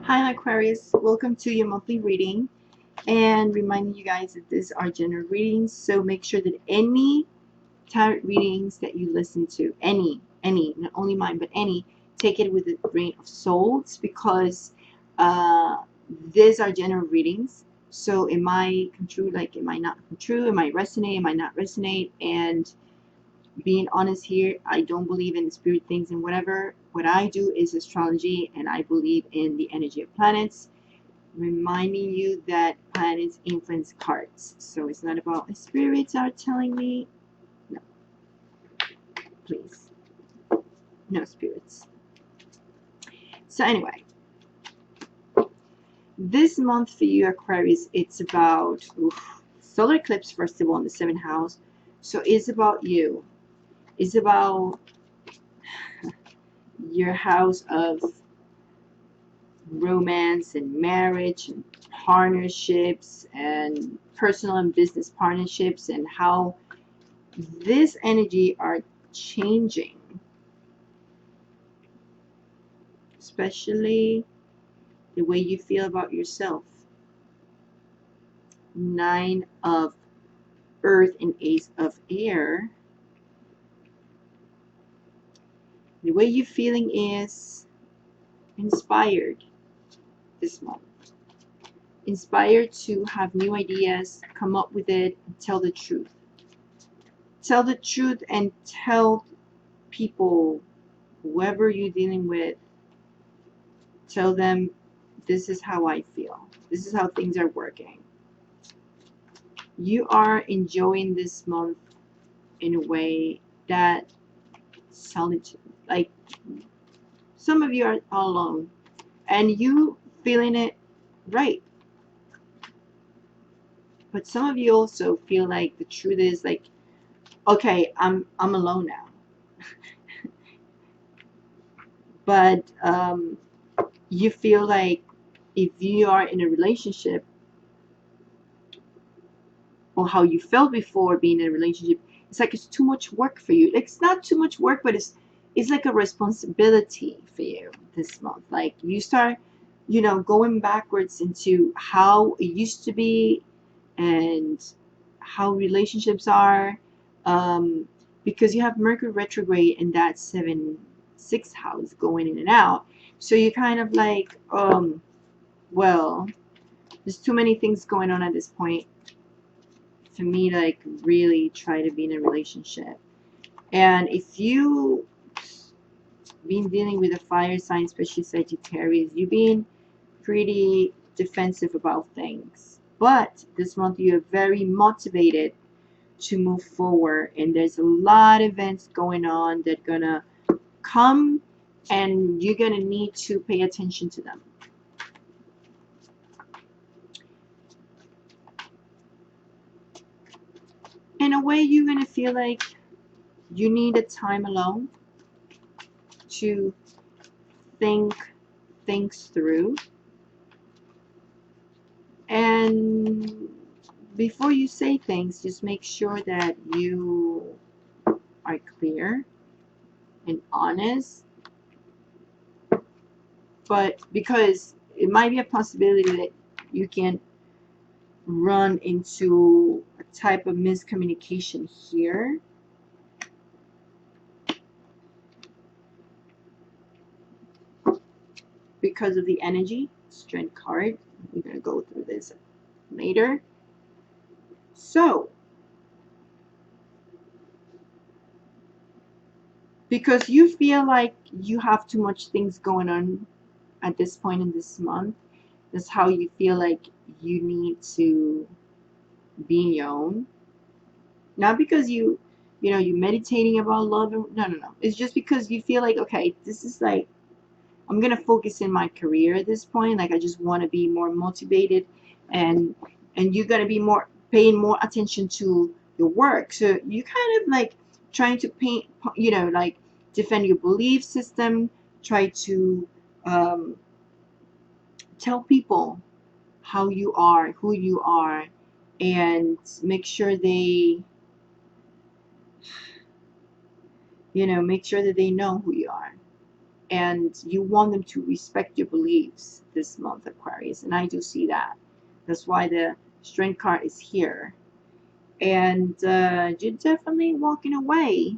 Hi Aquarius, welcome to your monthly reading, and reminding you guys that these are general readings, so make sure that any tarot readings that you listen to, any, not only mine but any, take it with a grain of salt, because uh, these are general readings, so it might come true, like it might not come true, it might resonate, it might not resonate. And being honest here, I don't believe in the spirit things and whatever. What I do is astrology, and I believe in the energy of planets, reminding you that planets influence cards. So it's not about spirits are telling me. No, please. No spirits. So anyway, this month for you Aquarius, it's about solar eclipse first of all in the 7th house. So it's about you. It's about your house of romance and marriage and partnerships and personal and business partnerships, and how this energy are changing, especially the way you feel about yourself. 9 of earth and ace of air. The way you're feeling is inspired this month. Inspired to have new ideas, come up with it, and tell the truth. Tell the truth and tell people, whoever you're dealing with, tell them, this is how I feel. This is how things are working. You are enjoying this month in a way that solitude, like some of you are all alone and you feeling it, right? But some of you also feel like the truth is like, okay, I'm alone now. But you feel like if you are in a relationship, or how you felt before being in a relationship, it's like it's too much work for you. It's not too much work, but it's like a responsibility for you this month. Like you start, going backwards into how it used to be and how relationships are, because you have Mercury retrograde in that 7th, 6th house going in and out. So you kind of like, well, there's too many things going on at this point for me to like really try to be in a relationship. And if you been dealing with a fire sign, especially Sagittarius, you've been pretty defensive about things. But this month you're very motivated to move forward, and there's a lot of events going on that gonna come, and you're gonna need to pay attention to them. In a way, you're gonna feel like you need a time alone to think things through. And before you say things, just make sure that you are clear and honest. But because it might be a possibility that you can run into a type of miscommunication here. Because of the energy, Strength card. We're going to go through this later. So, because you feel like you have too much things going on at this point in this month, that's how you feel like you need to be in your own. Not because you're meditating about love. No. It's just because you feel like, okay, this is like, I'm gonna focus in my career at this point. Like I just want to be more motivated, and you're gonna be more paying more attention to your work. So you kind of like trying to paint, like defend your belief system. Try to um, tell people how you are, who you are, and make sure they, make sure that they know who you are. and you want them to respect your beliefs this month, Aquarius. And I do see that. That's why the Strength card is here. And you're definitely walking away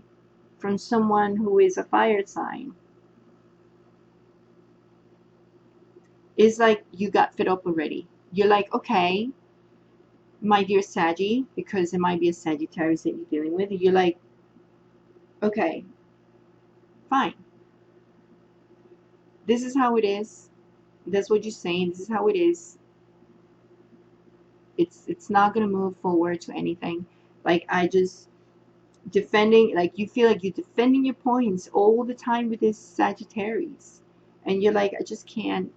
from someone who is a fire sign. It's like you got fed up already. You're like, okay, my dear Saggy, because it might be a Sagittarius that you're dealing with. You're like, okay, fine. This is how it is. That's what you're saying. This is how it is. It's not gonna move forward to anything. Like, I just defending, like, you feel like you're defending your points all the time with this Sagittarius, and you're like, I just can't.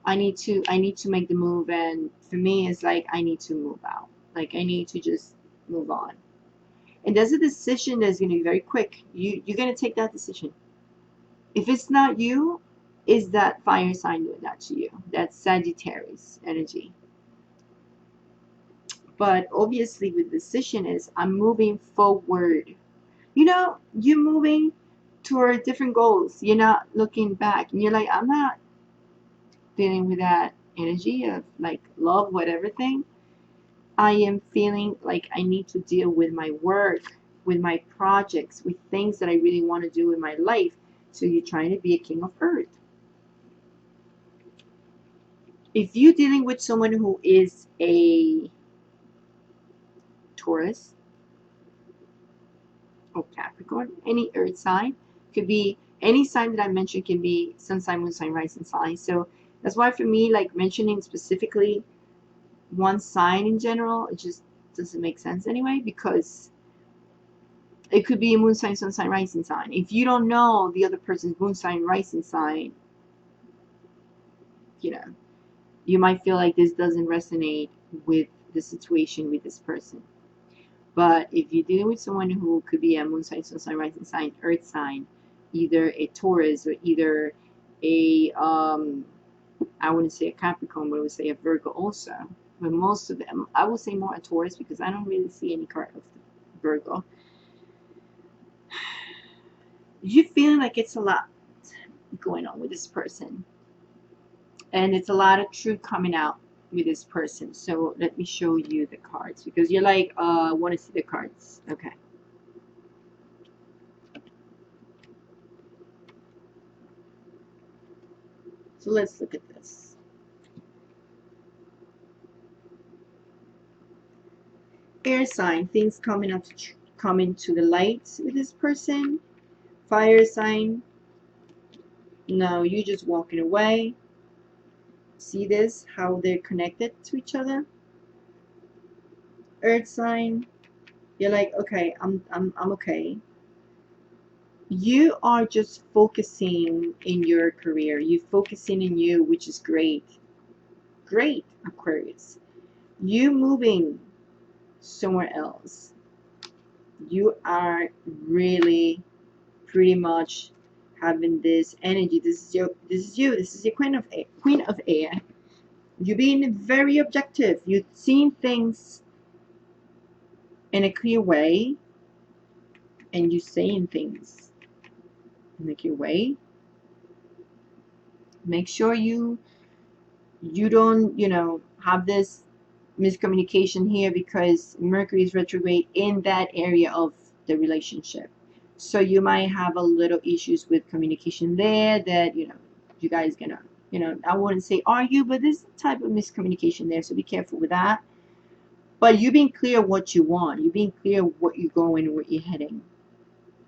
I need to make the move, and for me it's like I need to move out. Like, I need to just move on. And there's a decision that's going to be very quick. You're going to take that decision. If it's not you, is that fire sign doing that to you? That's Sagittarius energy. But obviously with decision is, I'm moving forward. You're moving toward different goals. You're not looking back. And you're like, I'm not dealing with that energy of like love, whatever thing. I am feeling like I need to deal with my work, with my projects, with things that I really want to do in my life. So you're trying to be a king of earth. If you're dealing with someone who is a Taurus or Capricorn, any earth sign, could be any sign that I mentioned, can be sun sign, moon sign, rising sign. So that's why for me, like mentioning specifically one sign in general, it just doesn't make sense anyway, because it could be a moon sign, sun sign, rising sign. If you don't know the other person's moon sign, rising sign, you might feel like this doesn't resonate with the situation with this person. But if you're dealing with someone who could be a moon sign, sun sign, rising sign, earth sign, either a Taurus or either a I wouldn't say a Capricorn, but I would say a Virgo also. But most of them, I would say more a Taurus, because I don't really see any card of the Virgo. You're feeling like it's a lot going on with this person, and it's a lot of truth coming out with this person. So let me show you the cards, because you're like, I want to see the cards. Okay. So let's look at this. Air sign, things coming to the light with this person. Fire sign, no, you're just walking away. See this, how they're connected to each other. Earth sign, you're like, okay, I'm okay. You are just focusing in your career. You're focusing in you, which is great. Great, Aquarius. You moving somewhere else. You are really pretty much having this energy. This is you. This is your queen of air. You're being very objective. You're seeing things in a clear way, and you're saying things in a clear way. Make sure you don't, have this miscommunication here, because Mercury is retrograde in that area of the relationship. So you might have a little issues with communication there, that, you guys gonna, I wouldn't say argue, but there's a type of miscommunication there. So be careful with that. But you being clear what you want. You being clear what you're going and where you're heading.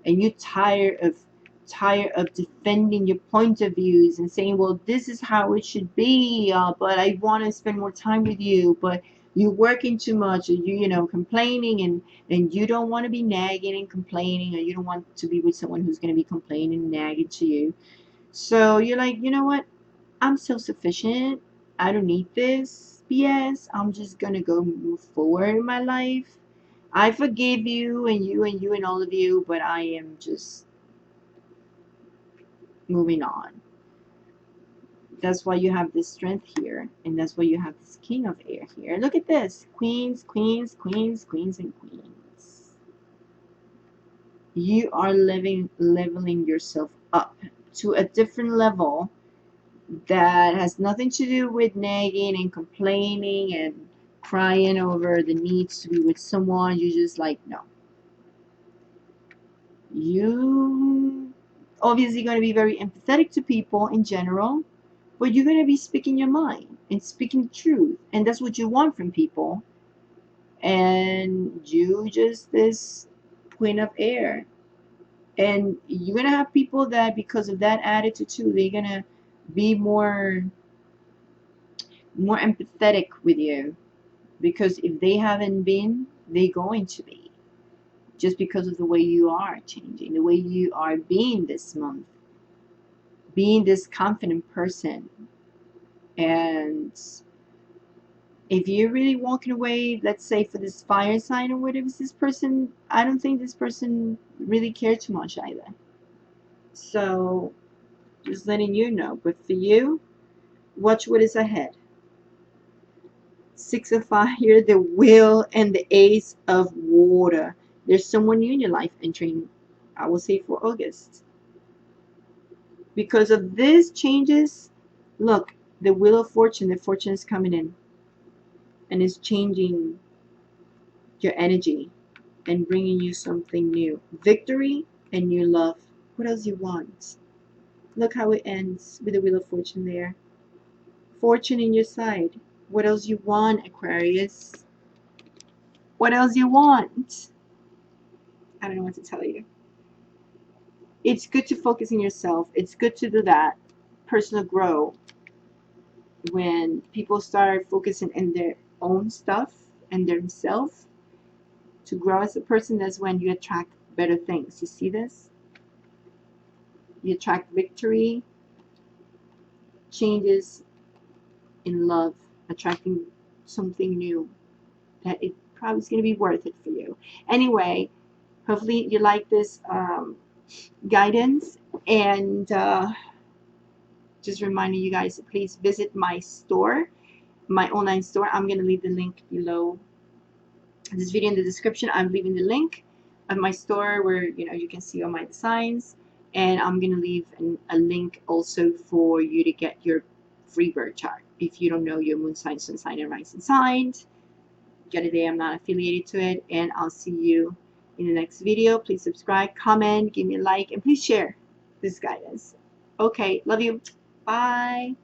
And you're tired of defending your point of views and saying, well, this is how it should be, but I want to spend more time with you, but you're working too much, or complaining, and you don't want to be nagging and complaining, or you don't want to be with someone who's going to be complaining and nagging to you. So you're like, you know what, I'm self-sufficient. I don't need this BS. I'm just going to go move forward in my life. I forgive you and you and you and all of you, but I am just moving on. That's why you have this strength here, and that's why you have this king of air here. Look at this. Queens, queens, queens, queens, and queens. You are leveling yourself up to a different level that has nothing to do with nagging and complaining and crying over the needs to be with someone. You just like, no. You obviously going to be very empathetic to people in general, but you're going to be speaking your mind and speaking the truth, and that's what you want from people. And you just this queen of air, and you're going to have people that because of that attitude too, they're going to be more empathetic with you, because if they haven't been, they're going to be, just because of the way you are changing, the way you are being this month, being this confident person. And if you're really walking away, let's say for this fire sign or whatever, this person, I don't think this person really cared too much either. So just letting you know. But for you, watch what is ahead. Six of Fire, the Wheel, and the Ace of Water. There's someone new in your life entering, I will say, for August. Because of these changes, look, the Wheel of Fortune, the fortune is coming in and is changing your energy and bringing you something new. Victory and new love. What else you want? Look how it ends with the Wheel of Fortune there. Fortune in your side. What else you want, Aquarius? What else you want? I don't know what to tell you. It's good to focus on yourself. It's good to do that. Personal growth. When people start focusing on their own stuff and themselves to grow as a person, that's when you attract better things. You see this? You attract victory, changes in love, attracting something new that it probably is going to be worth it for you. Anyway, hopefully you like this guidance, and just reminding you guys to please visit my store, my online store. I'm going to leave the link below this video in the description. I'm leaving the link of my store where you can see all my designs, and I'm going to leave a link also for you to get your free birth chart if you don't know your moon sign, sun sign, and rising sign. Get it there. I'm not affiliated to it, and I'll see you in the next video. Please subscribe, comment, give me a like, and please share this guidance. Okay, love you. Bye.